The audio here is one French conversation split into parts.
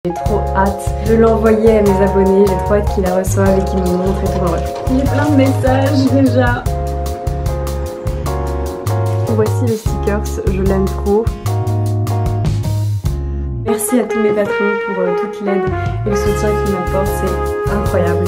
J'ai trop hâte de l'envoyer à mes abonnés, j'ai trop hâte qu'ils la reçoivent et qu'ils me montrent et tout. Bref. J'ai plein de messages déjà. Voici le stickers, je l'aime trop. Merci à tous mes patrons pour toute l'aide et le soutien qu'ils m'apportent, c'est incroyable.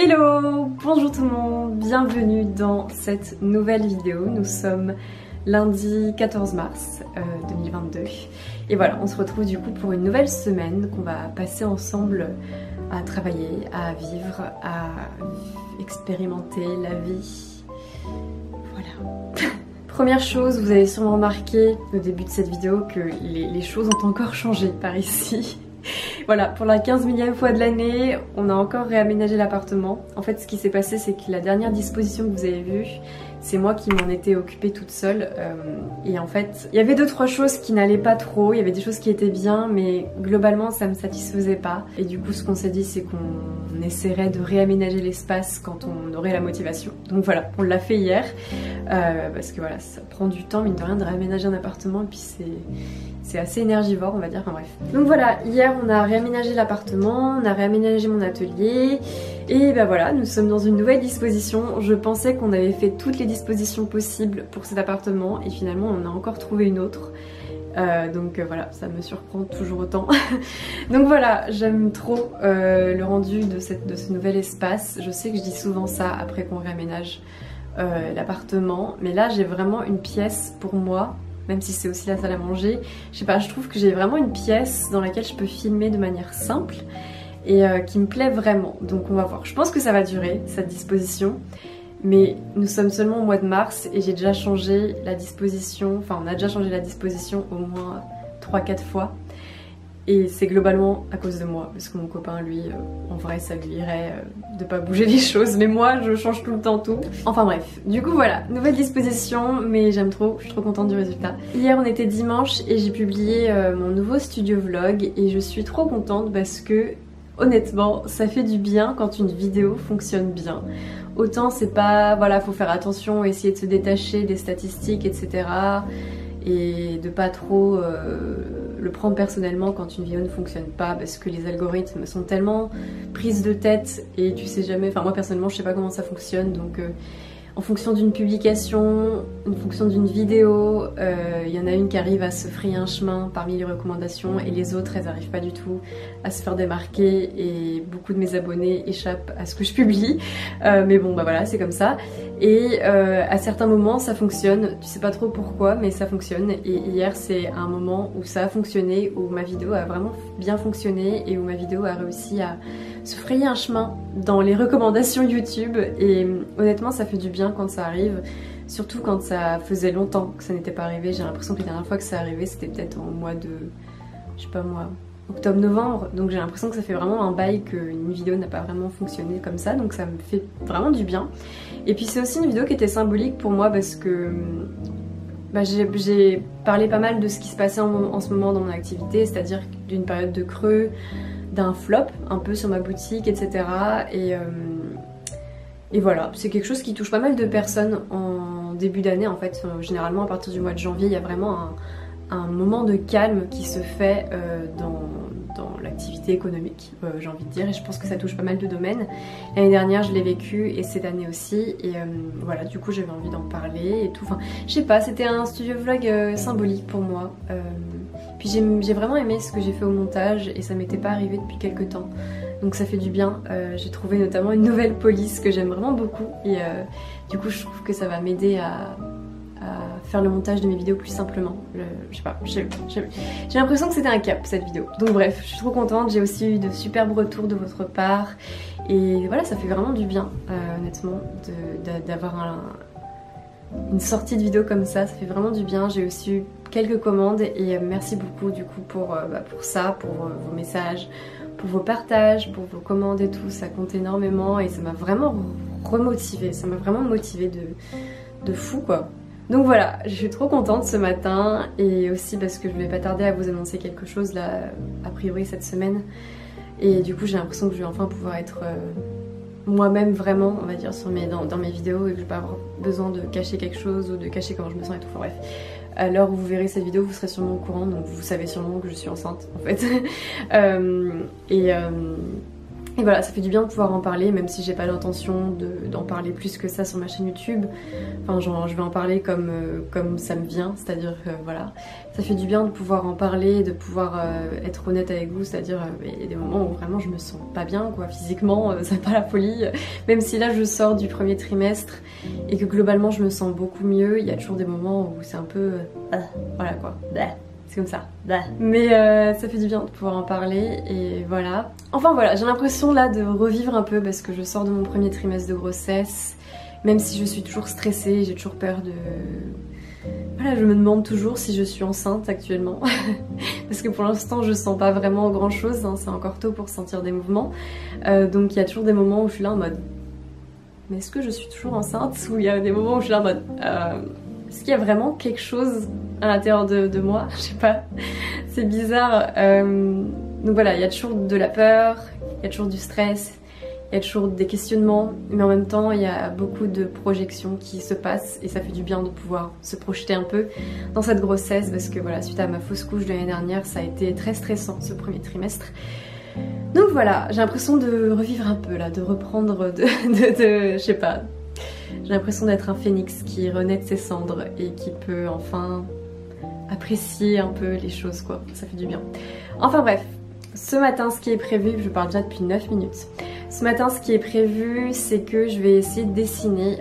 Hello, bonjour tout le monde, bienvenue dans cette nouvelle vidéo. Nous sommes lundi 14 mars 2022 et voilà, on se retrouve du coup pour une nouvelle semaine qu'on va passer ensemble à travailler, à vivre, à expérimenter la vie. Voilà. Première chose, vous avez sûrement remarqué au début de cette vidéo que les choses ont encore changé par ici. Voilà, pour la 15 millième fois de l'année, on a encore réaménagé l'appartement. En fait, ce qui s'est passé, c'est que la dernière disposition que vous avez vue, c'est moi qui m'en étais occupée toute seule. Et en fait, il y avait 2-3 choses qui n'allaient pas trop, il y avait des choses qui étaient bien, mais globalement, ça me satisfaisait pas. Et du coup, ce qu'on s'est dit, c'est qu'on essaierait de réaménager l'espace quand on aurait la motivation. Donc voilà, on l'a fait hier, parce que voilà, ça prend du temps, mine de rien, de réaménager un appartement, et puis c'est assez énergivore, on va dire, enfin bref. Donc voilà, hier on a réaménagé l'appartement, on a réaménagé mon atelier, et ben voilà, nous sommes dans une nouvelle disposition. Je pensais qu'on avait fait toutes les dispositions possibles pour cet appartement, et finalement on a encore trouvé une autre. Donc voilà, ça me surprend toujours autant. Donc voilà, j'aime trop le rendu de ce nouvel espace. Je sais que je dis souvent ça après qu'on réaménage l'appartement, mais là j'ai vraiment une pièce pour moi. Même si c'est aussi la salle à manger, je sais pas, je trouve que j'ai vraiment une pièce dans laquelle je peux filmer de manière simple et qui me plaît vraiment. Donc on va voir. Je pense que ça va durer cette disposition, mais nous sommes seulement au mois de mars et j'ai déjà changé la disposition, enfin on a déjà changé la disposition au moins 3-4 fois. Et c'est globalement à cause de moi, parce que mon copain, lui, en vrai, ça lui irait de pas bouger les choses, mais moi, je change tout le temps tout. Enfin bref, du coup voilà, nouvelle disposition, mais j'aime trop, je suis trop contente du résultat. Hier, on était dimanche et j'ai publié mon nouveau studio vlog et je suis trop contente parce que, honnêtement, ça fait du bien quand une vidéo fonctionne bien. Autant c'est pas, voilà, faut faire attention, essayer de se détacher des statistiques, etc. Et de pas trop le prendre personnellement quand une vidéo ne fonctionne pas, parce que les algorithmes sont tellement prises de tête et tu sais jamais, enfin moi personnellement je sais pas comment ça fonctionne, donc en fonction d'une publication, en fonction d'une vidéo, il y en a une qui arrive à se frayer un chemin parmi les recommandations et les autres elles n'arrivent pas du tout à se faire démarquer et beaucoup de mes abonnés échappent à ce que je publie, mais bon bah voilà, c'est comme ça. Et à certains moments ça fonctionne, tu sais pas trop pourquoi mais ça fonctionne, et hier c'est un moment où ça a fonctionné, où ma vidéo a vraiment bien fonctionné et où ma vidéo a réussi à se frayer un chemin dans les recommandations YouTube, et honnêtement ça fait du bien quand ça arrive, surtout quand ça faisait longtemps que ça n'était pas arrivé. J'ai l'impression que la dernière fois que ça arrivait c'était peut-être au mois de, je sais pas moi, octobre-novembre, donc j'ai l'impression que ça fait vraiment un bail qu'une vidéo n'a pas vraiment fonctionné comme ça, donc ça me fait vraiment du bien. Et puis c'est aussi une vidéo qui était symbolique pour moi parce que bah, j'ai parlé pas mal de ce qui se passait en ce moment dans mon activité, c'est-à-dire d'une période de creux, d'un flop un peu sur ma boutique, etc. Et voilà, c'est quelque chose qui touche pas mal de personnes en début d'année en fait. Généralement à partir du mois de janvier, il y a vraiment un moment de calme qui se fait dans l'activité économique, j'ai envie de dire, et je pense que ça touche pas mal de domaines. L'année dernière je l'ai vécu et cette année aussi, et voilà, du coup j'avais envie d'en parler et tout. Enfin, je sais pas, c'était un studio vlog symbolique pour moi. Puis j'ai vraiment aimé ce que j'ai fait au montage et ça m'était pas arrivé depuis quelques temps. Donc ça fait du bien. J'ai trouvé notamment une nouvelle police que j'aime vraiment beaucoup et du coup je trouve que ça va m'aider à faire le montage de mes vidéos plus simplement. Je sais pas, j'ai l'impression que c'était un cap cette vidéo. Donc bref, je suis trop contente, j'ai aussi eu de superbes retours de votre part et voilà, ça fait vraiment du bien honnêtement d'avoir une sortie de vidéo comme ça fait vraiment du bien. J'ai aussi eu quelques commandes et merci beaucoup du coup pour ça, pour vos messages, pour vos partages, pour vos commandes et tout, ça compte énormément et ça m'a vraiment remotivée, ça m'a vraiment motivée de fou quoi. Donc voilà, je suis trop contente ce matin et aussi parce que je vais pas tarder à vous annoncer quelque chose là, a priori cette semaine. Et du coup j'ai l'impression que je vais enfin pouvoir être moi-même vraiment, on va dire, dans mes vidéos et que je vais pas avoir besoin de cacher quelque chose ou de cacher comment je me sens et tout. Enfin bref, à l'heure où vous verrez cette vidéo, vous serez sûrement au courant, donc vous savez sûrement que je suis enceinte en fait. Et voilà, ça fait du bien de pouvoir en parler, même si j'ai pas l'intention d'en parler plus que ça sur ma chaîne YouTube. Enfin, genre, je vais en parler comme ça me vient, c'est-à-dire que voilà. Ça fait du bien de pouvoir en parler, de pouvoir être honnête avec vous, c'est-à-dire il y a des moments où vraiment je me sens pas bien, quoi, physiquement, c'est pas la folie. Même si là je sors du premier trimestre et que globalement je me sens beaucoup mieux, il y a toujours des moments où c'est un peu... voilà quoi. C'est comme ça. Mais ça fait du bien de pouvoir en parler et voilà. Enfin voilà, j'ai l'impression là de revivre un peu parce que je sors de mon premier trimestre de grossesse. Même si je suis toujours stressée, j'ai toujours peur de... Voilà, je me demande toujours si je suis enceinte actuellement. Parce que pour l'instant je sens pas vraiment grand chose, hein, c'est encore tôt pour sentir des mouvements. Donc il y a toujours des moments où je suis là en mode... Mais est-ce que je suis toujours enceinte? Ou il y a des moments où je suis là en mode... Est-ce qu'il y a vraiment quelque chose à l'intérieur de moi? Je sais pas, c'est bizarre. Donc voilà, il y a toujours de la peur, il y a toujours du stress, il y a toujours des questionnements, mais en même temps il y a beaucoup de projections qui se passent et ça fait du bien de pouvoir se projeter un peu dans cette grossesse parce que voilà, suite à ma fausse couche de l'année dernière, ça a été très stressant ce premier trimestre. Donc voilà, j'ai l'impression de revivre un peu là, de reprendre je sais pas. J'ai l'impression d'être un phénix qui renaît de ses cendres et qui peut enfin apprécier un peu les choses quoi, ça fait du bien. Enfin bref, ce matin ce qui est prévu, je parle déjà depuis 9 minutes. Ce matin ce qui est prévu c'est que je vais essayer de dessiner.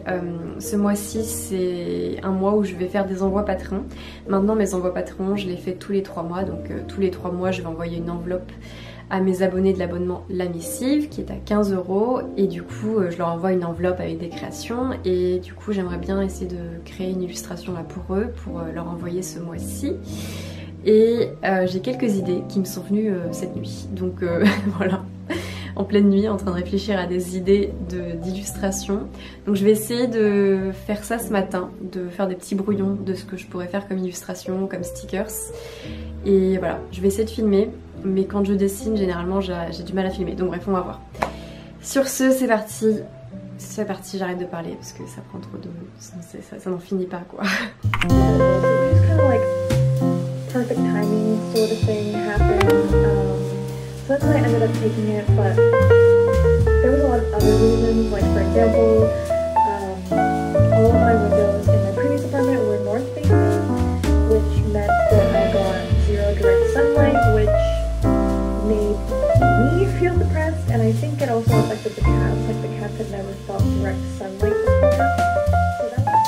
Ce mois-ci c'est un mois où je vais faire des envois patrons. Maintenant mes envois patrons je les fais tous les 3 mois, donc tous les 3 mois je vais envoyer une enveloppe à mes abonnés de l'abonnement La Missive qui est à 15 € et du coup je leur envoie une enveloppe avec des créations et du coup j'aimerais bien essayer de créer une illustration là pour eux pour leur envoyer ce mois-ci et j'ai quelques idées qui me sont venues cette nuit donc voilà, en pleine nuit en train de réfléchir à des idées d'illustration. Donc je vais essayer de faire ça ce matin, de faire des petits brouillons de ce que je pourrais faire comme illustration, comme stickers et voilà, je vais essayer de filmer. Mais quand je dessine, généralement, j'ai du mal à filmer. Donc bref, on va voir. Sur ce, c'est parti. C'est parti, j'arrête de parler parce que ça prend trop de... Ça n'en finit pas, quoi. Perfect timing sort of thing happened. So that's why I ended up taking it, but there was a lot of other reasons, like for example, all of my windows in my previous apartment were north facing, which meant that I got zero direct sunlight, which made me feel depressed, and I think it also affected the cats, like the cats had never felt direct sunlight before. So that was...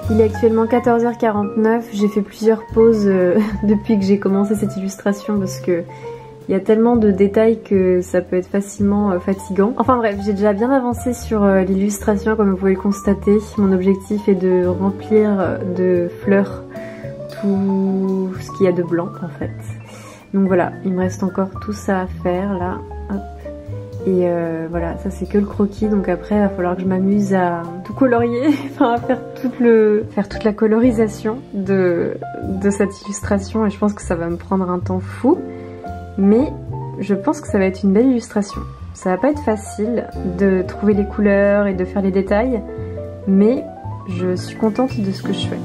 Il est actuellement 14h49, j'ai fait plusieurs pauses depuis que j'ai commencé cette illustration parce que il y a tellement de détails que ça peut être facilement fatigant. Enfin bref, j'ai déjà bien avancé sur l'illustration comme vous pouvez le constater. Mon objectif est de remplir de fleurs tout ce qu'il y a de blanc en fait. Donc voilà, il me reste encore tout ça à faire là. Hop. Et voilà, ça c'est que le croquis, donc après il va falloir que je m'amuse à tout colorier, enfin à faire toute la colorisation de cette illustration et je pense que ça va me prendre un temps fou. Mais je pense que ça va être une belle illustration. Ça va pas être facile de trouver les couleurs et de faire les détails, mais je suis contente de ce que je fais.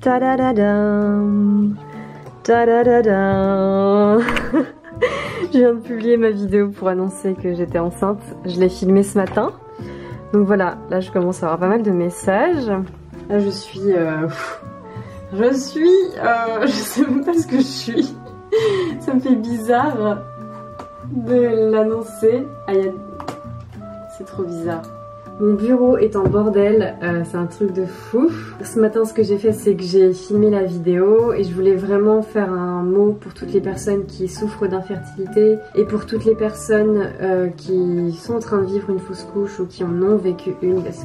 Tadadadam, tadadadam. Je viens de publier ma vidéo pour annoncer que j'étais enceinte. Je l'ai filmée ce matin. Donc voilà, là je commence à avoir pas mal de messages. Là je sais même pas ce que je suis. Ça me fait bizarre de l'annoncer. Ah, c'est trop bizarre. Mon bureau est en bordel, c'est un truc de fou. Ce matin ce que j'ai fait c'est que j'ai filmé la vidéo et je voulais vraiment faire un mot pour toutes les personnes qui souffrent d'infertilité et pour toutes les personnes qui sont en train de vivre une fausse couche ou qui en ont vécu une parce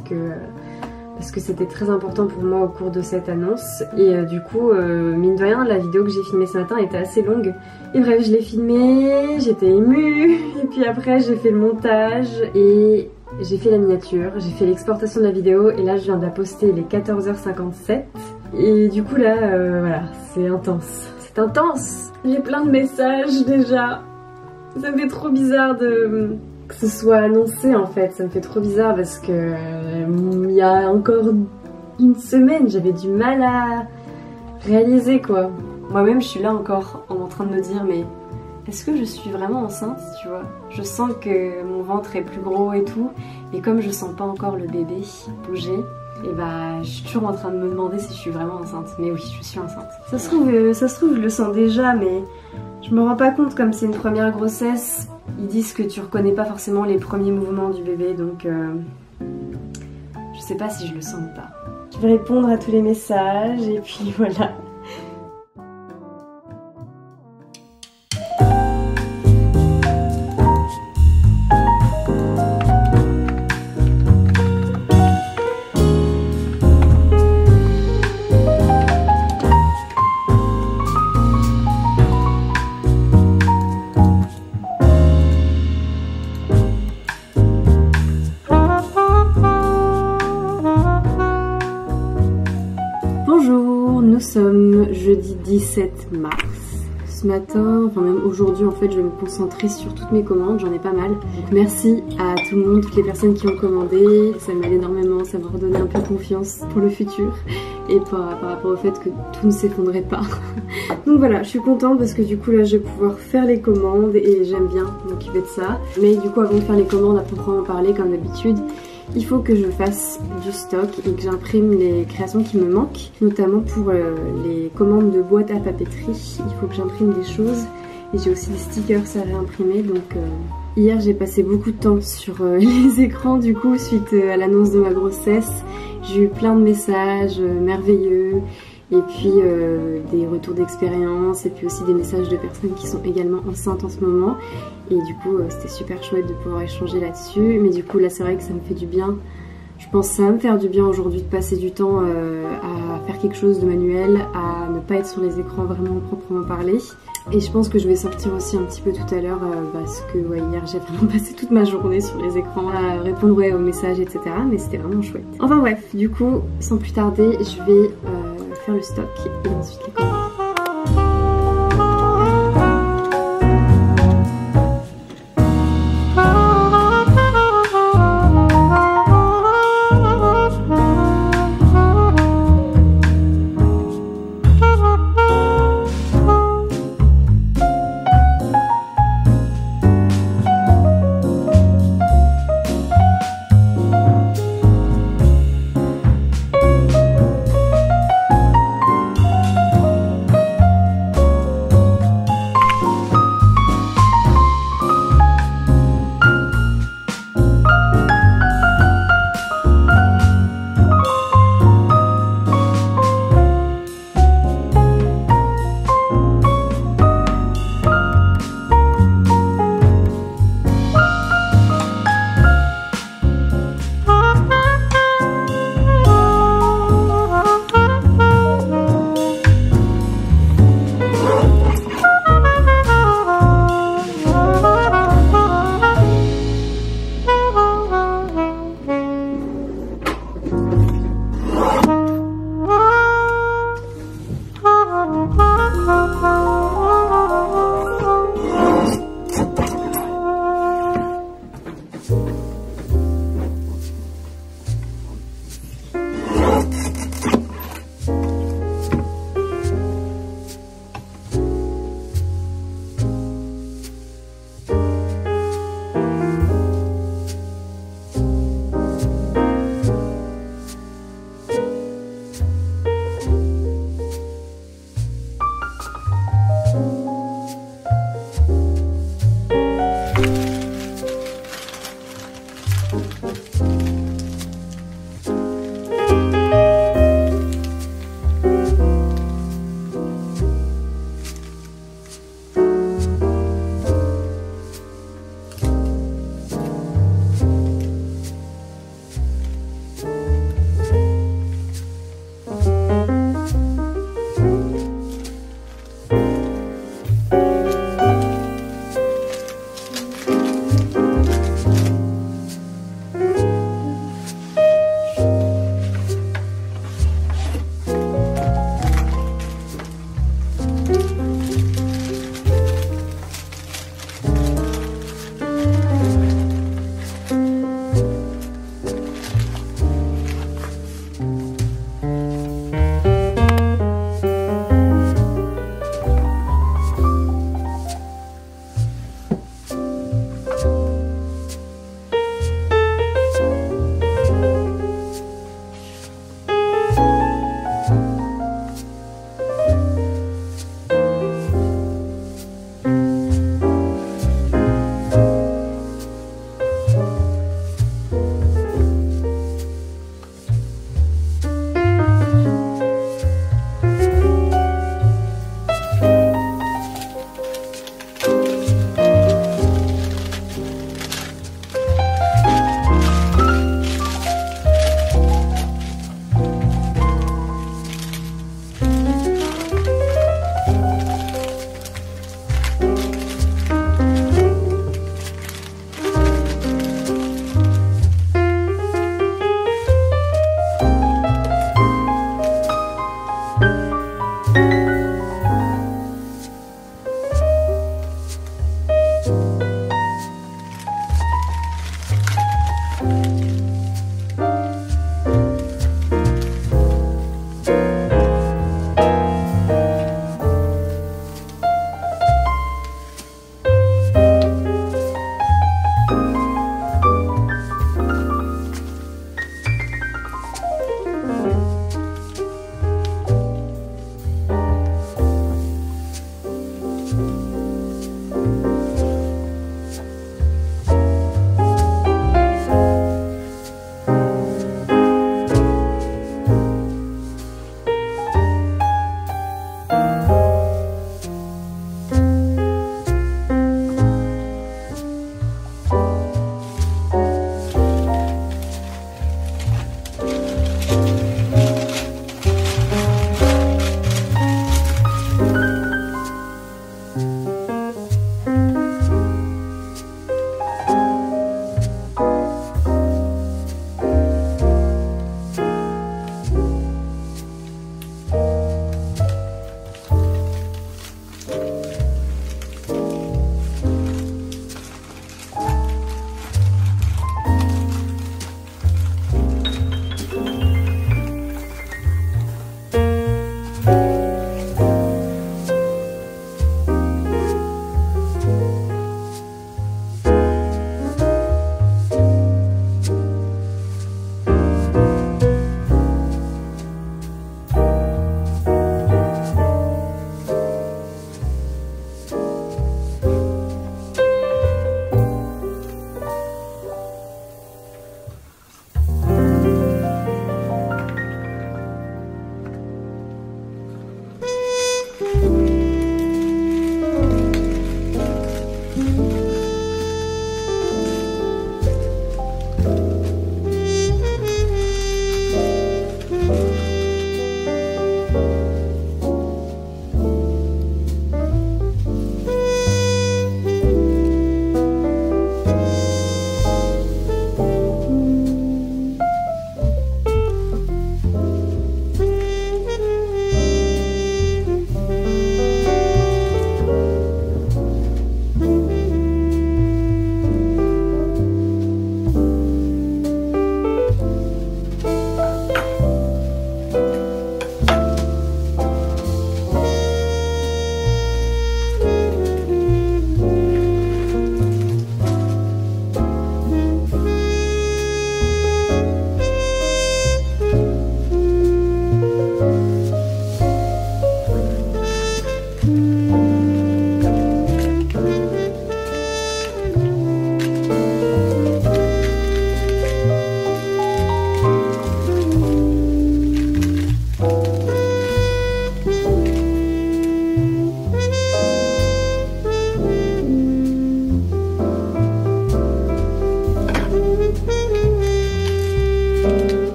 que c'était très important pour moi au cours de cette annonce. Et du coup, mine de rien, la vidéo que j'ai filmée ce matin était assez longue. Et bref, je l'ai filmée, j'étais émue, et puis après j'ai fait le montage et j'ai fait la miniature, j'ai fait l'exportation de la vidéo et là je viens de la poster, il est 14h57. Et du coup là, voilà, c'est intense. C'est intense. J'ai plein de messages déjà. Ça me fait trop bizarre que ce soit annoncé en fait. Ça me fait trop bizarre parce que il y a encore une semaine, j'avais du mal réaliser quoi. Moi-même je suis là encore en train de me dire mais est-ce que je suis vraiment enceinte, tu vois? Je sens que mon ventre est plus gros et tout, et comme je sens pas encore le bébé bouger, et bah je suis toujours en train de me demander si je suis vraiment enceinte. Mais oui, je suis enceinte. Ça se trouve je le sens déjà, mais je me rends pas compte comme c'est une première grossesse. Ils disent que tu reconnais pas forcément les premiers mouvements du bébé, donc je sais pas si je le sens ou pas. Je vais répondre à tous les messages et puis voilà. Nous sommes jeudi 17 mars. Ce matin, enfin même aujourd'hui en fait, je vais me concentrer sur toutes mes commandes, j'en ai pas mal. Donc merci à tout le monde, toutes les personnes qui ont commandé, ça m'aide énormément, ça m'a redonné un peu confiance pour le futur et par rapport au fait que tout ne s'effondrait pas. Donc voilà, je suis contente parce que du coup là je vais pouvoir faire les commandes et j'aime bien m'occuper de ça. Mais du coup avant de faire les commandes à proprement parler comme d'habitude, il faut que je fasse du stock et que j'imprime les créations qui me manquent, notamment pour les commandes de boîtes à papeterie. Il faut que j'imprime des choses et j'ai aussi des stickers à réimprimer. Donc hier j'ai passé beaucoup de temps sur les écrans du coup suite à l'annonce de ma grossesse. J'ai eu plein de messages merveilleux et puis des retours d'expérience et puis aussi des messages de personnes qui sont également enceintes en ce moment. Et du coup c'était super chouette de pouvoir échanger là-dessus. Mais du coup là c'est vrai que ça me fait du bien. Je pense que ça va me faire du bien aujourd'hui de passer du temps à faire quelque chose de manuel, à ne pas être sur les écrans vraiment proprement parler. Et je pense que je vais sortir aussi un petit peu tout à l'heure parce que hier j'ai vraiment passé toute ma journée sur les écrans à répondre aux messages etc. Mais c'était vraiment chouette. Enfin bref, du coup sans plus tarder je vais faire le stock et ensuite les commandes.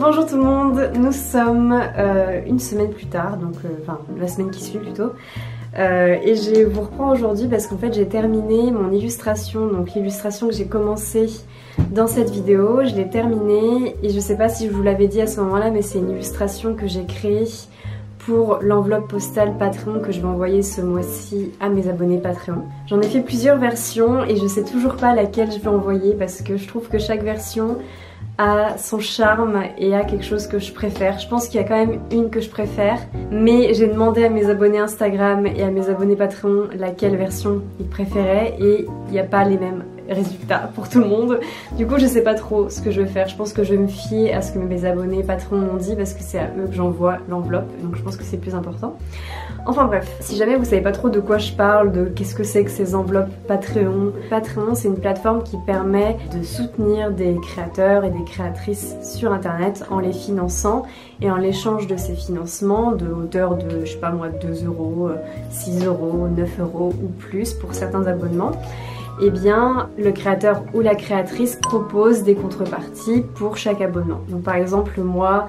Bonjour tout le monde, nous sommes une semaine plus tard, donc enfin la semaine qui suit plutôt. Et je vous reprends aujourd'hui parce qu'en fait j'ai terminé mon illustration, donc l'illustration que j'ai commencé dans cette vidéo, je l'ai terminée et je sais pas si je vous l'avais dit à ce moment là, mais c'est une illustration que j'ai créée pour l'enveloppe postale Patreon que je vais envoyer ce mois-ci à mes abonnés Patreon. J'en ai fait plusieurs versions et je sais toujours pas laquelle je vais envoyer parce que je trouve que chaque version a son charme et a quelque chose que je préfère. Je pense qu'il y a quand même une que je préfère, mais j'ai demandé à mes abonnés Instagram et à mes abonnés Patreon laquelle version ils préféraient et il n'y a pas les mêmes résultats pour tout le monde. Du coup je sais pas trop ce que je vais faire. Je pense que je vais me fier à ce que mes abonnés Patreon m'ont dit parce que c'est à eux que j'envoie l'enveloppe, donc je pense que c'est plus important. Enfin bref, si jamais vous savez pas trop de quoi je parle, de qu'est-ce que c'est que ces enveloppes Patreon. Patreon c'est une plateforme qui permet de soutenir des créateurs et des créatrices sur internet en les finançant et en l'échange de ces financements de hauteur de, je sais pas moi, 2 €, 6 €, 9 € ou plus pour certains abonnements. Eh bien, le créateur ou la créatrice propose des contreparties pour chaque abonnement. Donc par exemple, moi,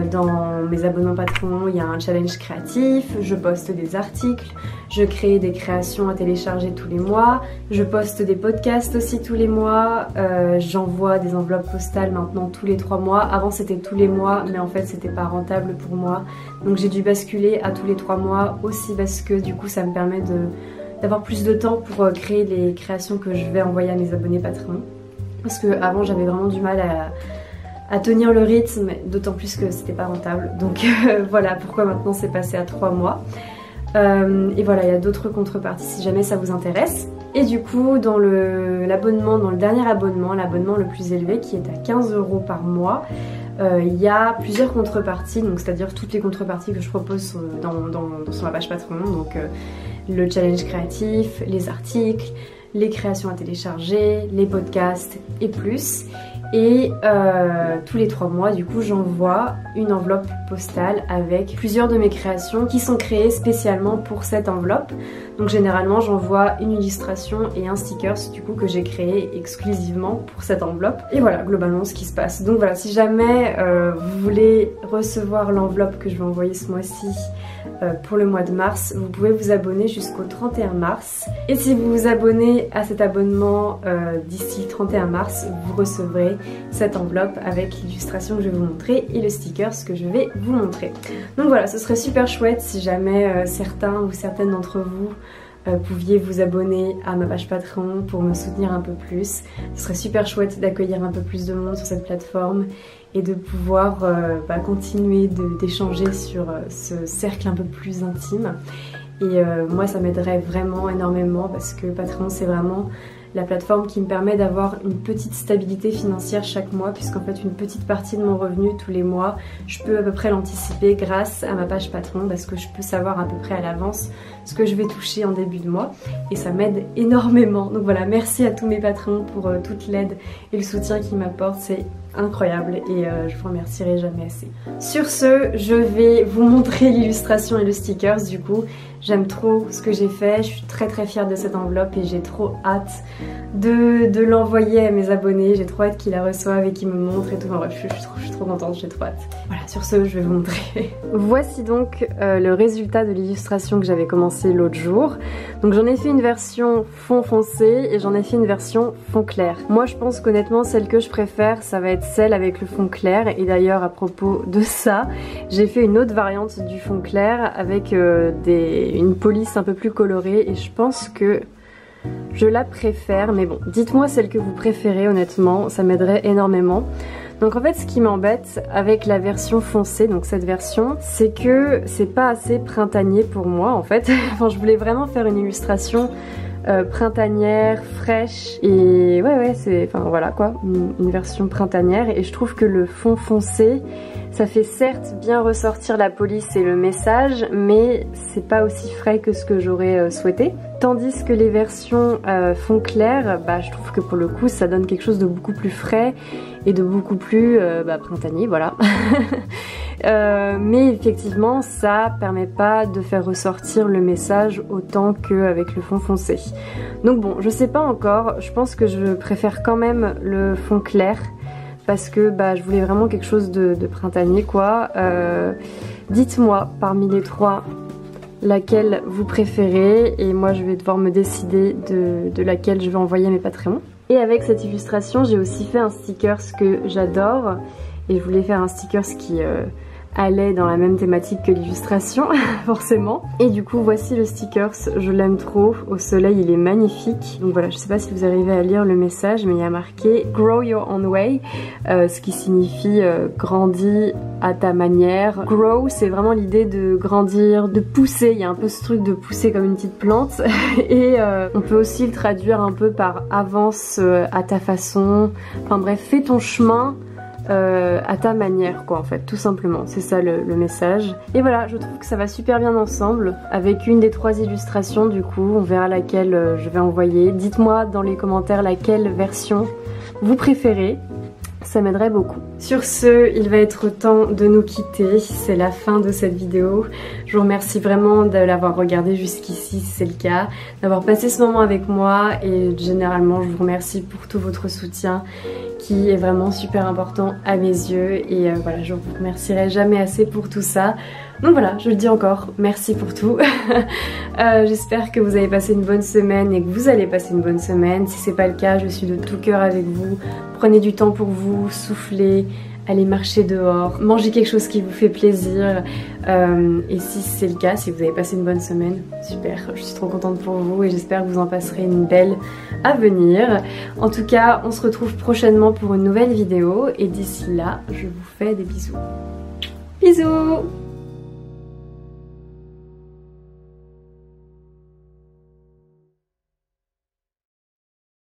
dans mes abonnements Patreon, il y a un challenge créatif, je poste des articles, je crée des créations à télécharger tous les mois, je poste des podcasts aussi tous les mois, j'envoie des enveloppes postales maintenant tous les 3 mois. Avant c'était tous les mois, mais en fait c'était pas rentable pour moi. Donc j'ai dû basculer à tous les 3 mois aussi parce que du coup ça me permet d'avoir plus de temps pour créer les créations que je vais envoyer à mes abonnés Patreon. Parce que avant j'avais vraiment du mal à tenir le rythme, d'autant plus que c'était pas rentable. Donc voilà pourquoi maintenant c'est passé à 3 mois. Et voilà, il y a d'autres contreparties si jamais ça vous intéresse. Et du coup dans l'abonnement, dans le dernier abonnement, l'abonnement le plus élevé qui est à 15 € par mois, il y a plusieurs contreparties, donc c'est-à-dire toutes les contreparties que je propose sur ma page Patreon, donc le challenge créatif, les articles, les créations à télécharger, les podcasts et plus. Et tous les 3 mois du coup j'envoie une enveloppe postale avec plusieurs de mes créations qui sont créées spécialement pour cette enveloppe. Donc généralement j'envoie une illustration et un sticker du coup que j'ai créé exclusivement pour cette enveloppe. Et voilà globalement ce qui se passe. Donc voilà, si jamais vous voulez recevoir l'enveloppe que je vais envoyer ce mois-ci pour le mois de mars, vous pouvez vous abonner jusqu'au 31 mars. Et si vous vous abonnez à cet abonnement d'ici le 31 mars, vous recevrez cette enveloppe avec l'illustration que je vais vous montrer et le sticker que je vais vous montrer. Donc voilà, ce serait super chouette si jamais certains ou certaines d'entre vous pouviez vous abonner à ma page Patreon pour me soutenir un peu plus. Ce serait super chouette d'accueillir un peu plus de monde sur cette plateforme et de pouvoir continuer d'échanger sur ce cercle un peu plus intime. Et moi ça m'aiderait vraiment énormément parce que Patreon c'est vraiment la plateforme qui me permet d'avoir une petite stabilité financière chaque mois, puisqu'en fait une petite partie de mon revenu tous les mois, je peux à peu près l'anticiper grâce à ma page Patreon parce que je peux savoir à peu près à l'avance ce que je vais toucher en début de mois et ça m'aide énormément. Donc voilà, merci à tous mes patrons pour toute l'aide et le soutien qu'ils m'apportent, c'est incroyable et je vous remercierai jamais assez. Sur ce, je vais vous montrer l'illustration et le stickers du coup. J'aime trop ce que j'ai fait, je suis très fière de cette enveloppe et j'ai trop hâte de l'envoyer à mes abonnés. J'ai trop hâte qu'ils la reçoivent et qu'ils me montrent et tout. Enfin, bref, je suis trop contente, j'ai trop hâte. Voilà, sur ce, je vais vous montrer. Voici donc le résultat de l'illustration que j'avais commencé l'autre jour. Donc j'en ai fait une version fond foncé et j'en ai fait une version fond clair. Moi je pense qu'honnêtement celle que je préfère ça va être celle avec le fond clair. Et d'ailleurs à propos de ça, j'ai fait une autre variante du fond clair avec une police un peu plus colorée et je pense que je la préfère, mais bon, dites-moi celle que vous préférez honnêtement, ça m'aiderait énormément. Donc en fait ce qui m'embête avec la version foncée, donc cette version, c'est que c'est pas assez printanier pour moi en fait. Enfin je voulais vraiment faire une illustration printanière, fraîche et ouais c'est, enfin voilà quoi, une version printanière et je trouve que le fond foncé ça fait certes bien ressortir la police et le message mais c'est pas aussi frais que ce que j'aurais souhaité. Tandis que les versions fond clair, je trouve que pour le coup ça donne quelque chose de beaucoup plus frais et de beaucoup plus printanier, voilà. Mais effectivement ça permet pas de faire ressortir le message autant qu'avec le fond foncé. Donc bon, je sais pas encore, je pense que je préfère quand même le fond clair parce que bah, je voulais vraiment quelque chose de printanier quoi. Dites-moi parmi les 3 laquelle vous préférez et moi je vais devoir me décider de laquelle je vais envoyer mes Patreons. Et avec cette illustration j'ai aussi fait un stickers que j'adore et je voulais faire un stickers qui allait dans la même thématique que l'illustration forcément. Et du coup voici le stickers, je l'aime trop, au soleil il est magnifique. Donc voilà, je sais pas si vous arrivez à lire le message mais il y a marqué Grow Your Own Way, ce qui signifie grandis à ta manière. Grow c'est vraiment l'idée de grandir, de pousser, il y a un peu ce truc de pousser comme une petite plante et on peut aussi le traduire un peu par avance à ta façon, enfin bref fais ton chemin à ta manière quoi en fait, tout simplement, c'est ça le message. Et voilà, je trouve que ça va super bien ensemble avec une des 3 illustrations. Du coup on verra laquelle je vais envoyer. Dites-moi dans les commentaires laquelle version vous préférez, ça m'aiderait beaucoup. Sur ce, il va être temps de nous quitter, c'est la fin de cette vidéo. Je vous remercie vraiment de l'avoir regardé jusqu'ici si c'est le cas, d'avoir passé ce moment avec moi et généralement je vous remercie pour tout votre soutien qui est vraiment super important à mes yeux et voilà, je vous remercierai jamais assez pour tout ça. Donc voilà, je le dis encore, merci pour tout. J'espère que vous avez passé une bonne semaine et que vous allez passer une bonne semaine. Si c'est pas le cas, je suis de tout cœur avec vous. Prenez du temps pour vous, soufflez, allez marcher dehors, mangez quelque chose qui vous fait plaisir. Et si c'est le cas, si vous avez passé une bonne semaine, super, je suis trop contente pour vous et j'espère que vous en passerez une belle à venir. En tout cas, on se retrouve prochainement pour une nouvelle vidéo et d'ici là, je vous fais des bisous. Bisous!